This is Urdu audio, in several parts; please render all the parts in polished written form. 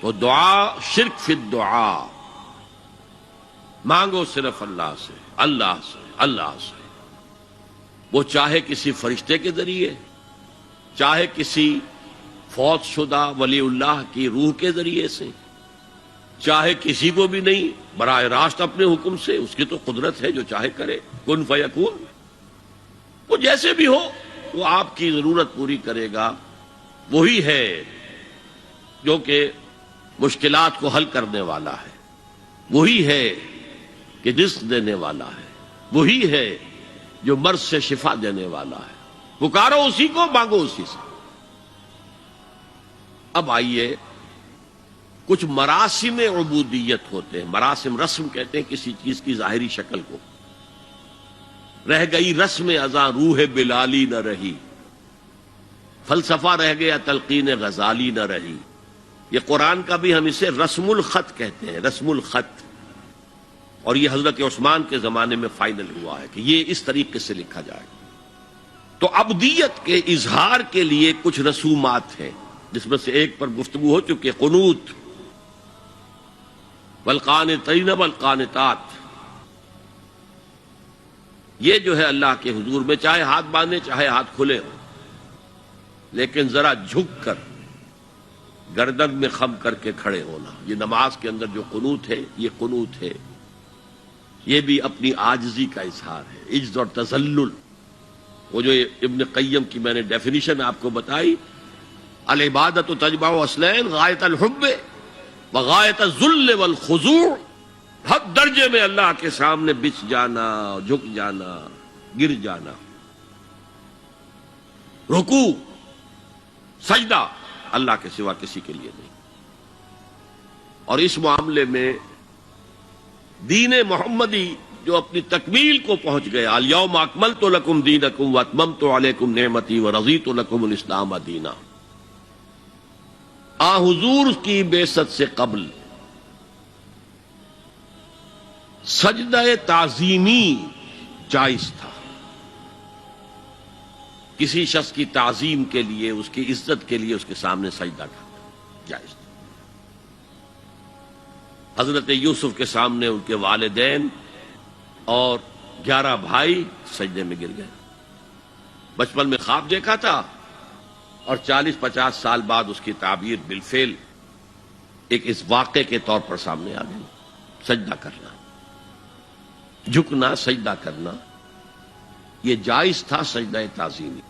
تو دعا شرک فی الدعا، مانگو صرف اللہ سے، اللہ سے، اللہ سے، وہ چاہے کسی فرشتے کے ذریعے، چاہے کسی فوت شدہ ولی اللہ کی روح کے ذریعے سے، چاہے کسی کو بھی نہیں، براہ راست اپنے حکم سے، اس کی تو قدرت ہے جو چاہے کرے، کن فیکون، وہ جیسے بھی ہو وہ آپ کی ضرورت پوری کرے گا۔ وہی ہے جو کہ مشکلات کو حل کرنے والا ہے، وہی ہے کہ رزق دینے والا ہے، وہی ہے جو مرض سے شفا دینے والا ہے۔ پکارو اسی کو، مانگو اسی سے۔ اب آئیے، کچھ مراسم عبودیت ہوتے ہیں، مراسم، رسم کہتے ہیں کسی چیز کی ظاہری شکل کو۔ رہ گئی رسم ازاں روح بلالی نہ رہی، فلسفہ رہ گیا تلقین غزالی نہ رہی۔ یہ قرآن کا بھی ہم اسے رسم الخط کہتے ہیں، رسم الخط، اور یہ حضرت عثمان کے زمانے میں فائنل ہوا ہے کہ یہ اس طریقے سے لکھا جائے۔ تو عبدیت کے اظہار کے لیے کچھ رسومات ہیں، جس میں سے ایک پر گفتگو ہو چکی، قنوت، والقانتین والقانتات۔ یہ جو ہے اللہ کے حضور میں چاہے ہاتھ باندھے چاہے ہاتھ کھلے ہوں، لیکن ذرا جھک کر گردن میں خم کر کے کھڑے ہونا، یہ نماز کے اندر جو قنوت ہے، یہ قنوت ہے، یہ بھی اپنی عاجزی کا اظہار ہے، عجز اور تذلل۔ وہ جو ابن قیم کی میں نے ڈیفینیشن آپ کو بتائی، العبادت تجمع اصلین، غایت الحب وغایت الذل والخضوع، حد درجے میں اللہ کے سامنے بچ جانا، جھک جانا، گر جانا، رکوع، سجدہ اللہ کے سوا کسی کے لیے نہیں۔ اور اس معاملے میں دین محمدی جو اپنی تکمیل کو پہنچ گیا، الیوم اکملت لکم دینکم واتممت علیکم نعمتی ورضیت لکم الاسلام دینا، آ حضور کی بعثت سے قبل سجدہ تعظیمی جائز تھا، کسی شخص کی تعظیم کے لیے، اس کی عزت کے لیے اس کے سامنے سجدہ کرنا جائز تھا۔ حضرت یوسف کے سامنے ان کے والدین اور 11 بھائی سجدے میں گر گئے۔ بچپن میں خواب دیکھا تھا اور 40-50 سال بعد اس کی تعبیر بالفعل ایک اس واقعے کے طور پر سامنے آ گئی۔ سجدہ کرنا، جھکنا، سجدہ کرنا، یہ جائز تھا، سجدہ تعظیمی۔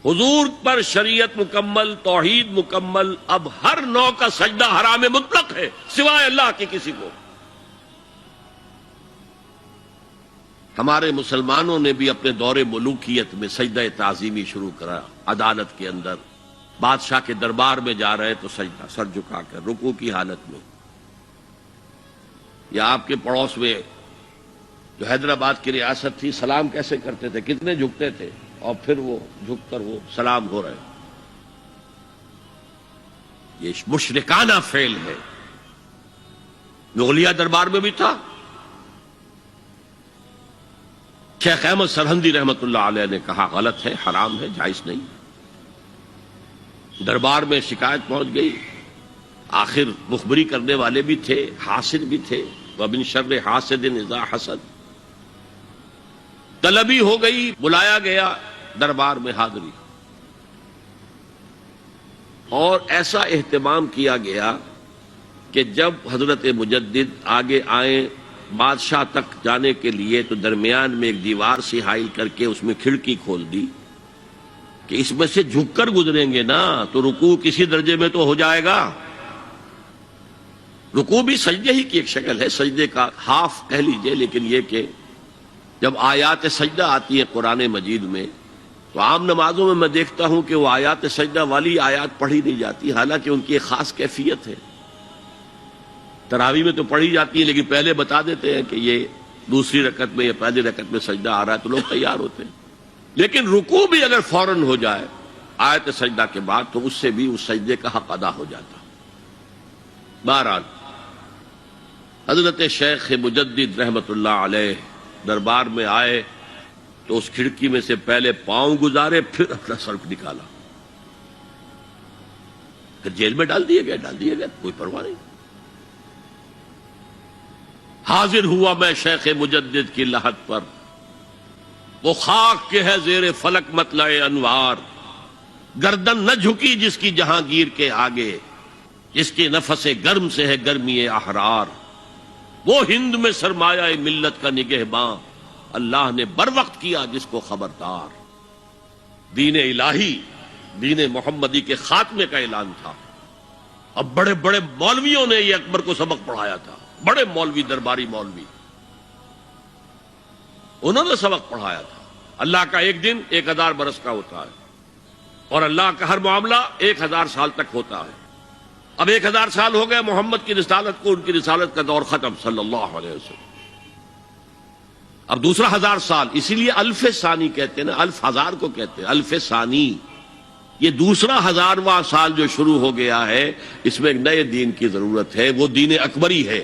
حضور پر شریعت مکمل، توحید مکمل، اب ہر نوع کا سجدہ حرام مطلق ہے سوائے اللہ کے کسی کو۔ ہمارے مسلمانوں نے بھی اپنے دور ملوکیت میں سجدہ تعظیمی شروع کرا، عدالت کے اندر بادشاہ کے دربار میں جا رہے تو سجدہ، سر جھکا کر، رکوع کی حالت میں۔ یا آپ کے پڑوس میں جو حیدرآباد کی ریاست تھی، سلام کیسے کرتے تھے، کتنے جھکتے تھے، اور پھر وہ جھک کر وہ سلام ہو رہے۔ یہ مشرکانہ فعل ہے، مغلیہ دربار میں بھی تھا۔ شیخ احمد سرہندی رحمت اللہ علیہ نے کہا غلط ہے، حرام ہے، جائز نہیں۔ دربار میں شکایت پہنچ گئی، آخر مخبری کرنے والے بھی تھے، حاسد بھی تھے، وَمِن شَرِّ حَاسِدٍ إِذَا حَسَدَ۔ طلبی ہو گئی، بلایا گیا دربار میں، حاضری، اور ایسا اہتمام کیا گیا کہ جب حضرت مجدد آگے آئیں بادشاہ تک جانے کے لیے تو درمیان میں ایک دیوار سی حائل کر کے اس میں کھڑکی کھول دی کہ اس میں سے جھک کر گزریں گے نا تو رکوع کسی درجے میں تو ہو جائے گا۔ رکوع بھی سجدے ہی کی ایک شکل ہے، سجدے کا ہاف کہہ لیجئے، لیکن یہ کہ جب آیات سجدہ آتی ہے قرآن مجید میں تو عام نمازوں میں دیکھتا ہوں کہ وہ آیات سجدہ والی آیات پڑھی نہیں جاتی، حالانکہ ان کی ایک خاص کیفیت ہے۔ تراویح میں تو پڑھی جاتی ہے لیکن پہلے بتا دیتے ہیں کہ یہ دوسری رکعت میں یا پہلی رکعت میں سجدہ آ رہا ہے تو لوگ تیار ہوتے ہیں، لیکن رکوع بھی اگر فوراً ہو جائے آیت سجدہ کے بعد تو اس سے بھی اس سجدے کا حق ادا ہو جاتا۔ بہرحال حضرت شیخ مجدد رحمت اللہ علیہ دربار میں آئے تو اس کھڑکی میں سے پہلے پاؤں گزارے، پھر اپنا سر نکالا، پھر جیل میں ڈال دیے گئے، کوئی پرواہ نہیں۔ حاضر ہوا میں شیخ مجدد کی لحد پر، وہ خاک کے ہے زیر فلک مطلع انوار، گردن نہ جھکی جس کی جہانگیر کے آگے، جس کی نفس گرم سے ہے گرمی احرار، وہ ہند میں سرمایہ ملت کا نگہباں، اللہ نے بر وقت کیا جس کو خبردار۔ دین الہی، دین محمدی کے خاتمے کا اعلان تھا۔ اب بڑے بڑے مولویوں نے یہ اکبر کو سبق پڑھایا تھا، بڑے مولوی، درباری مولوی، انہوں نے سبق پڑھایا تھا۔ اللہ کا ایک دن 1000 برس کا ہوتا ہے، اور اللہ کا ہر معاملہ 1000 سال تک ہوتا ہے۔ اب 1000 سال ہو گئے محمد کی رسالت کو، ان کی رسالت کا دور ختم صلی اللہ علیہ وسلم۔ اب دوسرا 1000 سال، اسی لیے الف ثانی کہتے ہیں نا، الف ہزار کو کہتے ہیں الف ثانی۔ یہ دوسرا 1000واں سال جو شروع ہو گیا ہے، اس میں ایک نئے دین کی ضرورت ہے، وہ دین اکبری ہے،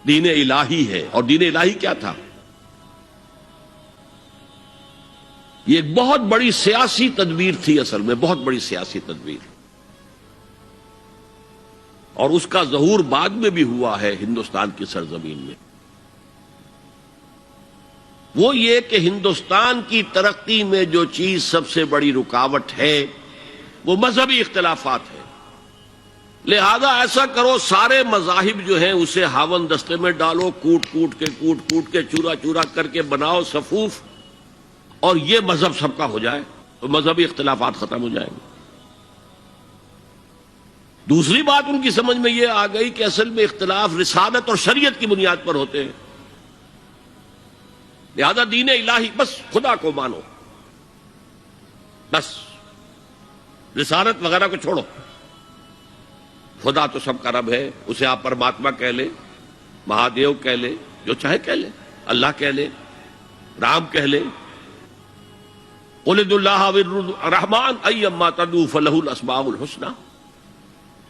دین الہی ہے۔ اور دین الہی کیا تھا؟ یہ ایک بہت بڑی سیاسی تدبیر تھی، اصل میں بہت بڑی سیاسی تدبیر، اور اس کا ظہور بعد میں بھی ہوا ہے ہندوستان کی سرزمین میں۔ وہ یہ کہ ہندوستان کی ترقی میں جو چیز سب سے بڑی رکاوٹ ہے وہ مذہبی اختلافات ہے۔ لہذا ایسا کرو، سارے مذاہب جو ہیں اسے ہاون دستے میں ڈالو، کوٹ کوٹ کے چورا چورا کر کے بناؤ صفوف، اور یہ مذہب سب کا ہو جائے تو مذہبی اختلافات ختم ہو جائیں گے۔ دوسری بات ان کی سمجھ میں یہ آ گئی کہ اصل میں اختلاف رسالت اور شریعت کی بنیاد پر ہوتے ہیں، لہذا دین الہی، بس خدا کو مانو، بس رسالت وغیرہ کو چھوڑو۔ خدا تو سب کا رب ہے، اسے آپ پرماتما کہہ لیں، مہادیو کہہ لیں، جو چاہے کہہ لیں، اللہ کہہ لیں، رام کہہ لیں، قل ادعوا اللہ والرحمن ایما تدعوا فلہ الاسماء الحسنی۔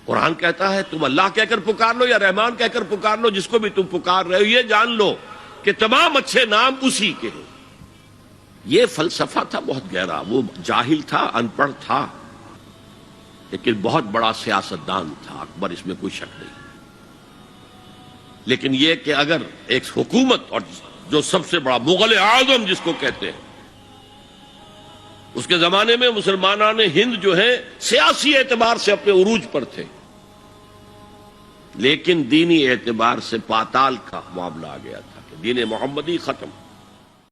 قرآن کہتا ہے تم اللہ کہہ کر پکار لو یا رحمان کہہ کر پکار لو، جس کو بھی تم پکار رہے ہو یہ جان لو کہ تمام اچھے نام اسی کے ہیں۔ یہ فلسفہ تھا بہت گہرا، وہ جاہل تھا، ان پڑھ تھا، لیکن بہت بڑا سیاستدان تھا اکبر، اس میں کوئی شک نہیں۔ لیکن یہ کہ اگر ایک حکومت، اور جو سب سے بڑا مغل اعظم جس کو کہتے ہیں، اس کے زمانے میں مسلمانان ہند جو ہیں سیاسی اعتبار سے اپنے عروج پر تھے، لیکن دینی اعتبار سے پاتال کا معاملہ آ گیا تھا کہ دین محمدی ختم۔